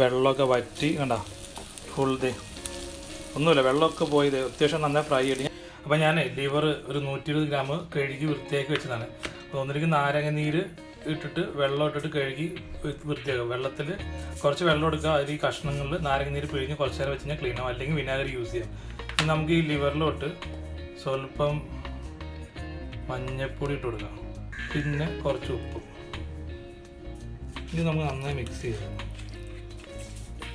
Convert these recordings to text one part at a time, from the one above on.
വെള്ളമൊക്കെ വറ്റി കണ്ട ഫുൾ ദേ ഒന്നുമില്ല, വെള്ളമൊക്കെ പോയി അത്യാവശ്യം നന്നായി ഫ്രൈ ചെയ്ത്. അപ്പോൾ ഞാൻ ലിവർ ഒരു 120 ഗ്രാം കഴുകി വൃത്തിയാക്കി വെച്ചതാണ്. അപ്പോൾ ഒന്നിലേക്ക് നാരങ്ങ നീര് ഇട്ടിട്ട് വെള്ളം ഇട്ടിട്ട് കഴുകി വൃത്തിയാക്കുക. വെള്ളത്തിൽ കുറച്ച് വെള്ളം എടുക്കുക, അതിൽ ഈ കഷ്ണങ്ങളിൽ നാരങ്ങ നീര് പിഴിഞ്ഞ് കുറച്ച് നേരം വെച്ച് കഴിഞ്ഞാൽ ക്ലീൻ ആവും, അല്ലെങ്കിൽ വിനാഗിരി യൂസ് ചെയ്യാം. ഇനി നമുക്ക് ഈ ലിവറിലോട്ട് സ്വല്പം മഞ്ഞൾപ്പൊടി ഇട്ട് കൊടുക്കാം, പിന്നെ കുറച്ച് ഉപ്പും. ഇനി നമുക്ക് നന്നായി മിക്സ് ചെയ്യാം.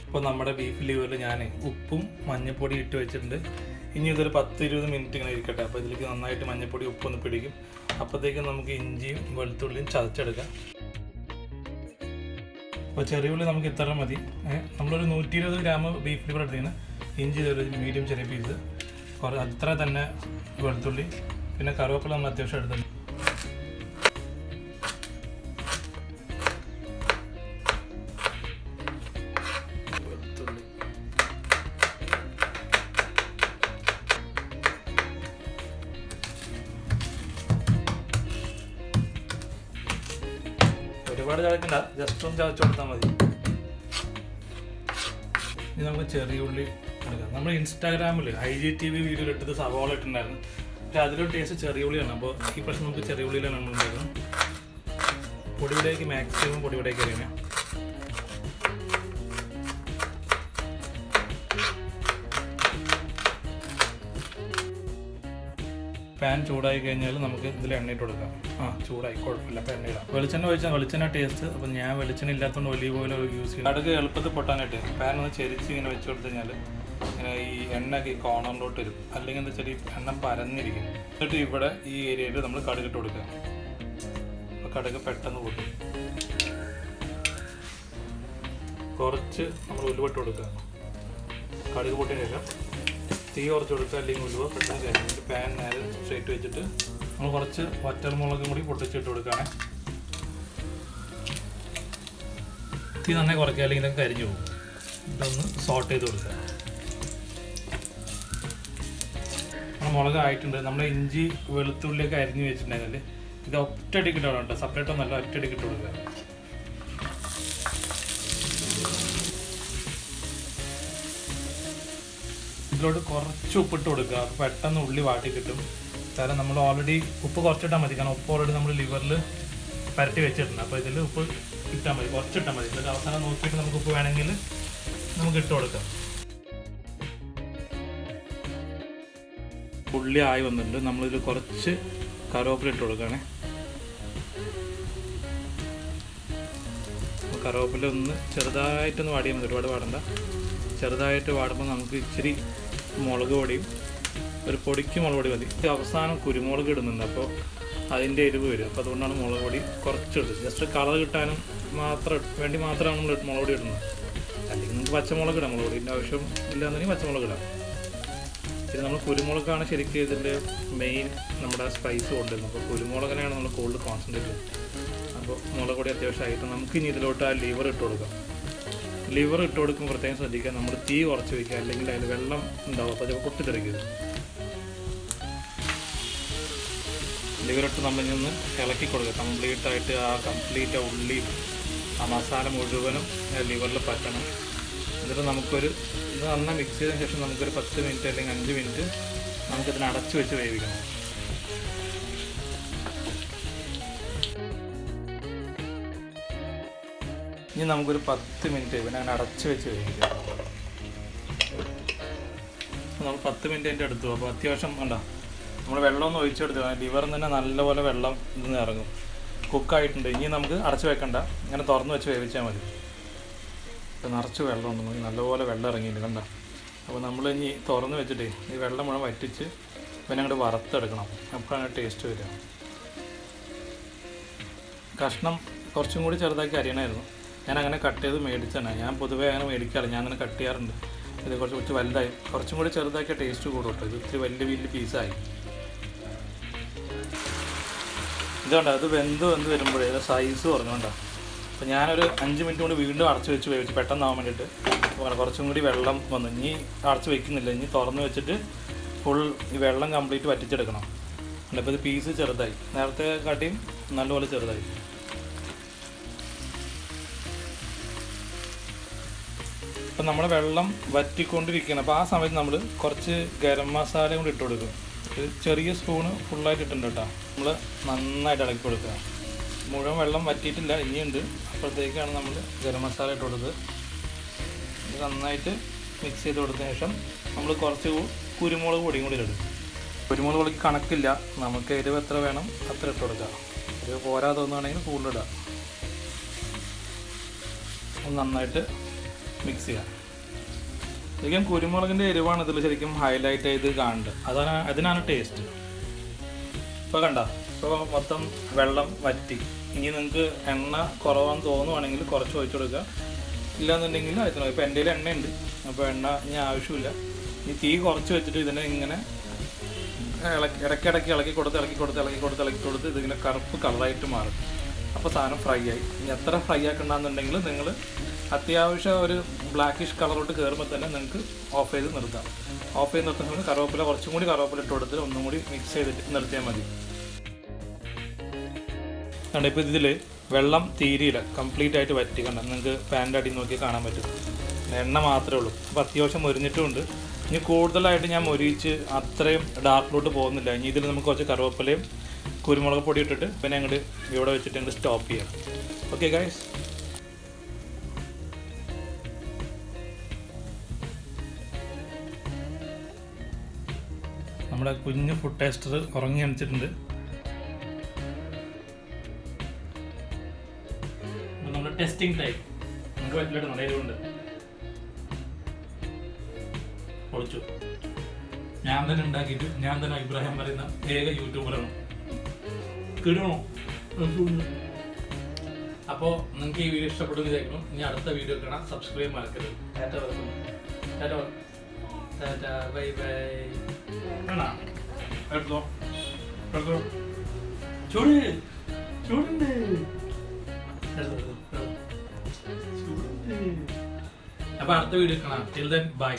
അപ്പോൾ നമ്മുടെ ബീഫ് ലിവറിൽ ഞാൻ ഉപ്പും മഞ്ഞൾപ്പൊടി ഇട്ട് വെച്ചിട്ടുണ്ട്. ഇനി ഇതൊരു 10-20 മിനിറ്റ് ഇങ്ങനെ ഇരിക്കട്ടെ. അപ്പോൾ ഇതിലേക്ക് നന്നായിട്ട് മഞ്ഞൾപ്പൊടി ഉപ്പൊന്ന് പിടിക്കും. അപ്പോഴത്തേക്കും നമുക്ക് ഇഞ്ചിയും വെളുത്തുള്ളിയും ചതച്ചെടുക്കാം. അപ്പോൾ ചെറിയ ഉള്ളി നമുക്ക് ഇത്ര മതി. നമ്മളൊരു 120 ഗ്രാം ബീഫ് ലിവർ എടുത്തതിന് ഇഞ്ചി ഒരു മീഡിയം ചെറിയ പീസ്, അത്ര തന്നെ വെളുത്തുള്ളി, പിന്നെ കറിവേപ്പില നമ്മൾ അത്യാവശ്യം എടുത്തിട്ടുണ്ട്. ഒരുപാട് ചതക്കണ്ട, ജസ്റ്റ് ഒന്ന് ചതച്ചു കൊടുത്താൽ മതി. ഇനി നമുക്ക് ചെറിയ ഉള്ളി എടുക്കാം. നമ്മൾ ഇൻസ്റ്റാഗ്രാമിൽ IGTV വീഡിയോ ഇട്ടത് സവാള ഇട്ടുണ്ടായിരുന്നു, പക്ഷേ അതിലൊരു ടേസ്റ്റ് ചെറിയ ഉള്ളിയാണ്. അപ്പോൾ ഈ പ്രശ്നം നമുക്ക് ചെറിയ ഉള്ളിയിലാണ് നമ്മൾ ഉണ്ടാക്കുന്നത്. പൊടിവിടേക്ക് മാക്സിമം പൊടിവിടേക്ക് അറിയണേ. പാൻ ചൂടായി കഴിഞ്ഞാൽ നമുക്ക് ഇതിൽ എണ്ണ ഇട്ട് കൊടുക്കാം. ചൂടായി, കുഴപ്പമില്ല, അപ്പോൾ എണ്ണ ഇടാം. വെളിച്ചെണ്ണ ഒഴിച്ചാൽ വെളിച്ചെണ്ണ ടേസ്റ്റ്. അപ്പോൾ ഞാൻ വെളിച്ചെണ്ണ ഇല്ലാത്തതുകൊണ്ട് ഒലീവ് ഓയിൽ യൂസ് ചെയ്യും. കടുക് എളുപ്പത്തിൽ പൊട്ടാനായിട്ട് പാൻ ഒന്ന് ചെരിച്ച് ഇങ്ങനെ വെച്ച് കൊടുത്തു കഴിഞ്ഞാൽ ഇങ്ങനെ ഈ എണ്ണയൊക്കെ ഈ കോർണറിലോട്ട് വരും, അല്ലെങ്കിൽ എന്താ വെച്ചാൽ ഈ എണ്ണ പരന്നിരിക്കും. എന്നിട്ട് ഇവിടെ ഈ ഏരിയയിൽ നമ്മൾ കടുക് ഇട്ട് കൊടുക്കുക. അപ്പോൾ കടുക് പെട്ടെന്ന് പൊട്ടും. കുറച്ച് നമ്മൾ ഉലുവ ഇട്ട് കൊടുക്കുക. കടുക് പൊട്ടിയ ശേഷം തീ കുറച്ച് കൊടുക്കുക, അല്ലെങ്കിൽ ഉലുവ പെട്ടെന്ന് കഴിഞ്ഞിട്ട് പാൻ നേരെ സ്ട്രേറ്റ് വെച്ചിട്ട് നമ്മൾ കുറച്ച് വറ്റൽമുളകും കൂടി പൊട്ടിച്ചിട്ട് കൊടുക്കുകയാണ്. തീ നന്നായി കുറയ്ക്കുക, അല്ലെങ്കിൽ ഇതൊക്കെ കരിഞ്ഞു പോകും. ഇതൊന്ന് സോട്ട് ചെയ്ത് കൊടുക്കുക. നമ്മൾ മുളക് ആയിട്ടുണ്ട്. നമ്മൾ ഇഞ്ചി വെളുത്തുള്ളിയൊക്കെ അരിഞ്ഞ് വെച്ചിട്ടുണ്ടെങ്കിൽ ഇത് ഒറ്റയടിക്ക് ഇട്ട് കൊടുക്കുക, സെപ്പറേറ്റ് ഒന്നല്ല, ഒറ്റയടിക്ക് ഇട്ട് കൊടുക്കുക. ഇതിലോട്ട് കുറച്ച് ഉപ്പിട്ട് കൊടുക്കുക. അപ്പോൾ പെട്ടെന്ന് ഉള്ളി വാട്ടി കിട്ടും. കാരണം നമ്മൾ ഓൾറെഡി ഉപ്പ് കുറച്ചിട്ടാൽ മതി, കാരണം ഉപ്പ് ഓൾറെഡി നമ്മൾ ലിവറിൽ പരട്ടി വെച്ചിട്ടുണ്ട്. അപ്പോൾ ഇതിൽ ഉപ്പ് ഇട്ടാൽ മതി, കുറച്ചിട്ടാൽ മതി. എന്നിട്ട് അവസാനം നോക്കിയിട്ട് നമുക്ക് ഉപ്പ് വേണമെങ്കിൽ നമുക്ക് ഇട്ട് കൊടുക്കാം. ഉള്ളി ആയി വന്നിട്ടുണ്ട്. നമ്മളിതിൽ കുറച്ച് കറിവേപ്പില ഇട്ട് കൊടുക്കുകയാണേ. കറിവേപ്പില ഒന്ന് ചെറുതായിട്ടൊന്ന് വാടിയാൽ മതി, ഒരുപാട് വാടണ്ട. ചെറുതായിട്ട് വാടുമ്പോൾ നമുക്ക് ഇച്ചിരി മുളക് പൊടിയും ഒരു പൊടിക്ക് മുളക് പൊടി മതി. അവസാനം കുരുമുളക് ഇടുന്നുണ്ട്, അപ്പോൾ അതിൻ്റെ എരിവ് വരും. അപ്പോൾ അതുകൊണ്ടാണ് മുളക് പൊടി കുറച്ചിടുന്നത്. ജസ്റ്റ് കളർ കിട്ടാനും വേണ്ടി മാത്രമാണ് നമ്മൾ മുളക് പൊടി ഇടുന്നത്. അല്ലെങ്കിൽ നമുക്ക് പച്ചമുളക് ഇടാം, മുളക് പൊടിൻ്റെ ആവശ്യം ഇല്ലാന്നുണ്ടെങ്കിൽ പച്ചമുളക് ഇടാം. പിന്നെ നമ്മൾ കുരുമുളകാണ് ശരിക്കും ഇതിൻ്റെ മെയിൻ നമ്മുടെ സ്പൈസ് കൊണ്ടുവരുന്നത്. അപ്പോൾ കുരുമുളകിനെയാണ് നമ്മൾ കൂടുതൽ കോൺസെൻട്രേറ്റ് ചെയ്യുന്നത്. അപ്പോൾ മുളക് പൊടി അത്യാവശ്യമായിട്ട് നമുക്ക് ഇനി ഇതിലോട്ട് ആ ലിവർ ഇട്ട് കൊടുക്കാം. ലിവർ ഇട്ട് കൊടുക്കുമ്പോൾ പ്രത്യേകം ശ്രദ്ധിക്കുക, നമ്മൾ തീ കുറച്ച് വയ്ക്കുക, അല്ലെങ്കിൽ അതിൽ വെള്ളം ഉണ്ടാവും, അപ്പോൾ ചിലപ്പോൾ പൊട്ടിത്തെറിക്കരുത്. ലിവറിട്ട് നമ്മളിങ്ങനെ ഇളക്കി കൊടുക്കുക. കംപ്ലീറ്റ് ആ ഉള്ളിയും ആ മസാല മുഴുവനും ലിവറിൽ പറ്റണം. എന്നിട്ട് നമുക്കൊരു ഇത് നന്നായി മിക്സ് ചെയ്തതിന് ശേഷം നമുക്കൊരു 10 മിനിറ്റ് അല്ലെങ്കിൽ 5 മിനിറ്റ് നമുക്കിതിനെ അടച്ച് വെച്ച് വേവിക്കണം. ഇനി നമുക്കൊരു 10 മിനിറ്റ് പിന്നെ അങ്ങനെ അടച്ച് വെച്ച് വേവിക്കാം. നമ്മൾ 10 മിനിറ്റ് അതിൻ്റെ എടുത്തു. അപ്പോൾ അത്യാവശ്യം കണ്ടോ നമ്മൾ വെള്ളമൊന്നും ഒഴിച്ചെടുത്തു. ലിവറിൽ തന്നെ നല്ലപോലെ വെള്ളം ഇതിന്ന് ഇറങ്ങും. കുക്കായിട്ടുണ്ട്. ഇനി നമുക്ക് അടച്ച് വെക്കണ്ട, ഇങ്ങനെ തുറന്ന് വെച്ച് വേവിച്ചാൽ മതി. ഇപ്പോൾ നിറച്ച് വെള്ളം ഉണ്ട്, നല്ലപോലെ വെള്ളം ഇറങ്ങിയിട്ടുണ്ട് കണ്ടോ. അപ്പോൾ നമ്മൾ ഇനി തുറന്ന് വെച്ചിട്ട് ഈ വെള്ളം മുഴുവൻ വറ്റിച്ച് പിന്നെ അങ്ങോട്ട് വറുത്തെടുക്കണം. അപ്പോഴാണ് ടേസ്റ്റ് വരിക. കഷ്ണം കുറച്ചും കൂടി ചെറുതാക്കി അരിയണമായിരുന്നു. ഞാൻ അങ്ങനെ കട്ട് ചെയ്ത് മേടിച്ചാണ്. ഞാൻ പൊതുവേ അങ്ങനെ മേടിക്കാറില്ല, ഞാൻ അങ്ങനെ കട്ട് ചെയ്യാറുണ്ട്. ഇത് കുറച്ച് വലുതായി, കുറച്ചും കൂടി ചെറുതാക്കിയ ടേസ്റ്റ് കൂടും കേട്ടോ. ഇത് ഇത്തിരി വലിയ പീസായി. ഇതുകൊണ്ടോ അത് വെന്ത് വരുമ്പോഴേ ഇത് സൈസ് കുറഞ്ഞുകൊണ്ടോ. അപ്പോൾ ഞാനൊരു 5 മിനിറ്റ് കൊണ്ട് വീണ്ടും അടച്ച് വെച്ച് വേവിച്ച് പെട്ടെന്നാവാൻ വേണ്ടിയിട്ട് കുറച്ചും കൂടി വെള്ളം വന്നു. ഇനി അടച്ച് വെക്കുന്നില്ല, ഇനി തുറന്ന് വെച്ചിട്ട് ഫുൾ ഈ വെള്ളം കംപ്ലീറ്റ് വറ്റിച്ചെടുക്കണം. അപ്പോൾ ഇത് പീസ് ചെറുതായി, നേരത്തെ കാട്ടിയും നല്ലപോലെ ചെറുതായി. ഇപ്പം നമ്മൾ വെള്ളം വറ്റിക്കൊണ്ടിരിക്കണം. അപ്പോൾ ആ സമയത്ത് നമ്മൾ കുറച്ച് ഗരം മസാല കൊണ്ട് ഇട്ട് കൊടുക്കും. ഒരു ചെറിയ സ്പൂണ് ഫുള്ളായിട്ട് ഇട്ടുണ്ട് കേട്ടോ. നമ്മൾ നന്നായിട്ട് ഇളക്കി കൊടുക്കുക. മുഴുവൻ വെള്ളം വറ്റിയിട്ടില്ല, ഇനിയുണ്ട്. അപ്പോഴത്തേക്കാണ് നമ്മൾ ഗരം മസാല ഇട്ട് കൊടുത്തത്. ഇത് നന്നായിട്ട് മിക്സ് ചെയ്ത് കൊടുത്തതിന് ശേഷം നമ്മൾ കുറച്ച് കുരുമുളക് പൊടിയും കൂടി ഇടും. കുരുമുളക് പൊടിക്ക് കണക്കില്ല, നമുക്ക് എരിവ് എത്ര വേണം അത്ര ഇട്ട് കൊടുക്കുക. എരിവ് പോരാ തോന്നുകയാണെങ്കിൽ കൂടുതലിടുക. നന്നായിട്ട് മിക്സ് ചെയ്യാം. ശരിക്കും കുരുമുളകിൻ്റെ എരിവാണ് ഇതിൽ ശരിക്കും ഹൈലൈറ്റ് ചെയ്ത് കാണുന്നത്. അതിനാണ് ടേസ്റ്റ്. ഇപ്പോൾ കണ്ട, ഇപ്പോൾ മൊത്തം വെള്ളം വറ്റി. ഇനി നിങ്ങൾക്ക് എണ്ണ കുറവാന്ന് തോന്നുവാണെങ്കിൽ കുറച്ച് ഒഴിച്ചു കൊടുക്കുക, ഇല്ലാന്നുണ്ടെങ്കിൽ അതിന്. ഇപ്പോൾ എൻ്റെ കയ്യിൽ എണ്ണയുണ്ട്, അപ്പോൾ എണ്ണ ഇനി ആവശ്യമില്ല. ഈ തീ കുറച്ച് വെച്ചിട്ട് ഇതിനെ ഇങ്ങനെ ഇടയ്ക്കിടയ്ക്ക് ഇളക്കി കൊടുത്ത് ഇതിങ്ങനെ കറുപ്പ് കളറായിട്ട് മാറും. അപ്പോൾ സാധനം ഫ്രൈ ആയി. ഇനി എത്ര ഫ്രൈ ആക്കണ്ടെന്നുണ്ടെങ്കിൽ നിങ്ങൾ അത്യാവശ്യം ഒരു ബ്ലാക്കിഷ് കളറോട്ട് കയറുമ്പോൾ തന്നെ നിങ്ങൾക്ക് ഓഫ് ചെയ്ത് നിർത്താം. ഓഫ് ചെയ്ത് നിർത്തുന്ന കറിവേപ്പില കുറച്ചും കൂടി കറിവേപ്പില ഇട്ട് കൊടുത്ത് ഒന്നും കൂടി മിക്സ് ചെയ്തിട്ട് നിർത്തിയാൽ മതി. കണ്ട, ഇപ്പോൾ ഇതിൽ വെള്ളം തീരെയില്ല, കംപ്ലീറ്റ് ആയിട്ട് വറ്റി. കണ്ട, നിങ്ങൾക്ക് പാൻ്റെ അടി നോക്കി കാണാൻ പറ്റും. എണ്ണ മാത്രമേ ഉള്ളൂ. അപ്പോൾ അത്യാവശ്യം മൊരിഞ്ഞിട്ടുമുണ്ട്. ഇനി കൂടുതലായിട്ട് ഞാൻ മൊരിച്ച് അത്രയും ഡാർക്കിലോട്ട് പോകുന്നില്ല. ഇനി ഇതിൽ നമുക്ക് കുറച്ച് കറിവേപ്പിലയും കുരുമുളക് പൊടി ഇട്ടിട്ട് പിന്നെ അങ്ങോട്ട് ഇവിടെ വെച്ചിട്ട് അങ്ങോട്ട് സ്റ്റോപ്പ് ചെയ്യാം. ഓക്കെ ഗൈസ്, നമ്മുടെ കുഞ്ഞ് ഫുഡ് ടേസ്റ്റർ ഉറങ്ങി അണിച്ചിട്ടുണ്ട്. നമ്മുടെ ടെസ്റ്റിംഗ് ടൈം നമുക്ക് പറ്റില്ല, നല്ല എരിവുണ്ട്. പൊളിച്ചു. ഞാൻ തന്നെ ഉണ്ടാക്കിയിട്ട് ഞാൻ തന്നെ അഭിപ്രായം പറയുന്ന ഏക യൂട്യൂബറാണ്. കിടണോ? അപ്പോൾ നിങ്ങൾക്ക് ഈ വീഡിയോ ഇഷ്ടപ്പെടുന്ന വിചാരിക്കണം. ഇനി അടുത്ത വീഡിയോ കാണാം. സബ്സ്ക്രൈബ് മറക്കരുത്. Bye bye. ചൂടുണ്ട്. അപ്പോൾ അടുത്ത വീഡിയോ കാണാം. Till then bye.